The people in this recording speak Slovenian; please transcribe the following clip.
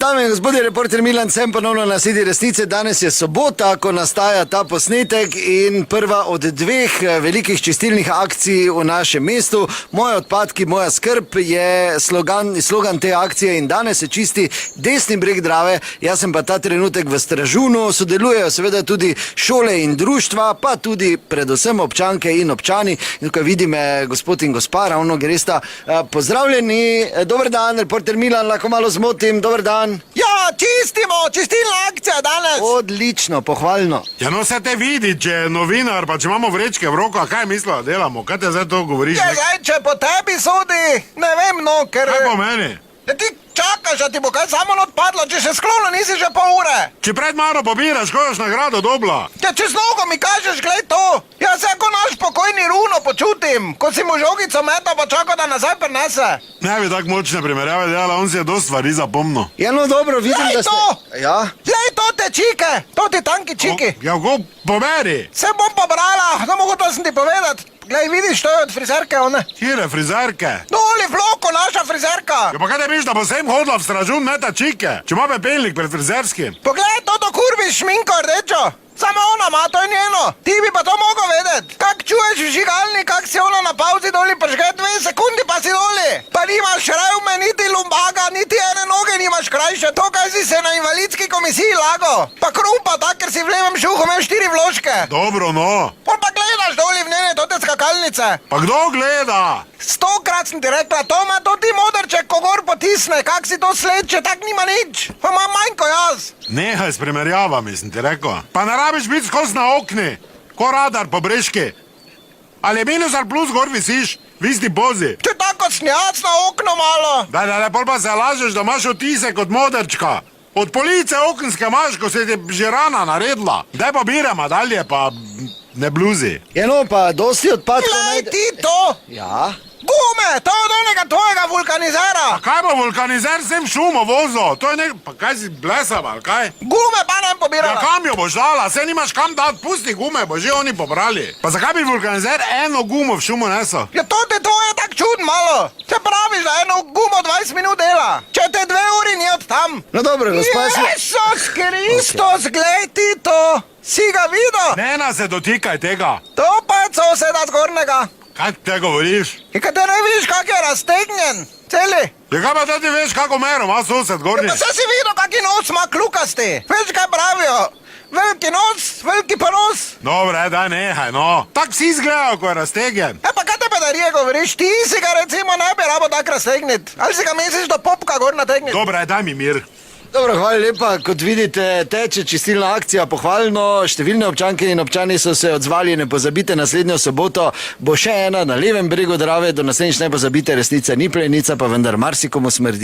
Dame in gospodje, reporter Milan, sem ponovno na Sedi resnice. Danes je sobota, ko nastaja ta posnetek in prva od dveh velikih čistilnih akcij v našem mestu. Moje odpadki, moja skrb je slogan te akcije in danes se čisti desni breg Drave. Jaz sem pa ta trenutek v Stražunu, sodelujejo seveda tudi šole in društva, pa tudi predvsem občanke in občani. In tukaj vidim gospod in gospa, ravno gresta. Pozdravljeni, dober dan, reporter Milan, lahko malo zmotim, dober dan. Ja, čistimo, čistilna akcija danes. Odlično, pohvalno. Ja, no se te vidi, če je novinar, pa če imamo vrečke v rokah, kaj mislijo, da delamo? Kaj te zdaj to govoriš? Ja, zdaj, če po tebi sodi, ne vem, no, ker... Kaj po meni? Ja, ti čakaš, da ti bo kaj samo odpadlo, če še sklono nisi že pol ure. Če pred mano pobiraš, ko još nagrado dobla. Ja, če z nogo mi kažeš, glej to. Jaz se ko naš pokojni Runo počutim, ko si mu žogico meta, pa čaka, da nazaj prinese. Ne bi tak močne primerjave delala, on si je dost stvari zapomnil. Ja, no dobro, vidim, Glej da ste... to! Ja? Glej to te čike, to ti tanki čiki. Ja, ko poberi. Se bom pobrala, samo hotel sem ti povedati. Glej, vidiš, to je od frizerke, one. Kire frizerke? Doli v loko, naša frizerka. Ja, pa kaj te misliš, da bo sem hodila v Stražun, ne ta čike? Če ima pepelnik pred frizerskim. Poglej, to kurvi šminko rdečo. Samo ona ima, to je njeno. Ti bi pa to mogel vedeti. Kak čuješ vžigalnik, kak si ona na pauzi doli pržge 2 sekundi, pa si doli. Pa nimaš revme, niti lumbaga, niti ene noge nimaš krajše. To, kaj si se na invalidski komisiji lago. Pa krumpa tak, ker si v levem šuhu imel 4 vložke. Dobro, no. Pa gledaš doli v njene tote skakalnice. Pa kdo gleda? 100-krat sem ti rekla, to ima to ti modrček, ko gor potisne. Kak si to sleče, tak nima nič. Pa ima manj ko jaz. Nehaj s primerjavami, sem ti rekel. Pa ne rabiš biti skozi na okni, ko radar po breški. Ali je minus ali plus gor visiš, v isti pozi. Če tako snjac na okno malo. Da, pol pa se lažeš, da imaš otisek od modrčka. Od police okenske imaš, ko se ti je že rana naredila. Daj pa birama dalje, pa ne bluzi. Ja, no, pa dosti odpadkov Glej najde... ti to. Ja? Gume, to je od onega tvojega vulkanizera. A kaj bo vulkanizer sem šumo vozil? To je nek... Pa kaj si blesava, ali kaj? Gume pa ne Ja, pobirala. kam jo boš dala? Se nimaš kam dati, pusti gume, bo že oni pobrali. Pa zakaj bi vulkanizer eno gumo v šumo nesel? Ja, to je tak čudn malo. Če praviš, da eno gumo 20 minut dela. Če te 2 uri ni od tam. No dobro, gospa... Jezus Kristus, glej ti to. Si ga videl? Ne se dotikaj tega. To pa je soseda zgornjega. Kaj te govoriš? In kaj te ne vidiš, kak je raztegnjen. Celi. Ja, kaj pa ti veš, kako mero ima sosed gornji? Pa se si videl, kak je nos ima klukasti. Veš, kaj pravijo? Veliki nos, veliki ponos. Dobre, daj nehaj, no. Tak vsi izgledajo, ko je raztegnjen. Pa kaj te bedarije govoriš? Ti si ga recimo ne bi rabo tak raztegnit. Ali si ga misliš do popka gor nategnit? Dobre, daj mi mir. Dobro, hvala lepa. Kot vidite, teče čistilna akcija, pohvalno. Številne občanke in občani so se odzvali, ne pozabite, naslednjo soboto bo še ena na levem bregu Drave. Do naslednjič ne pozabite, resnica ni plenica, pa vendar marsikomu smrdi.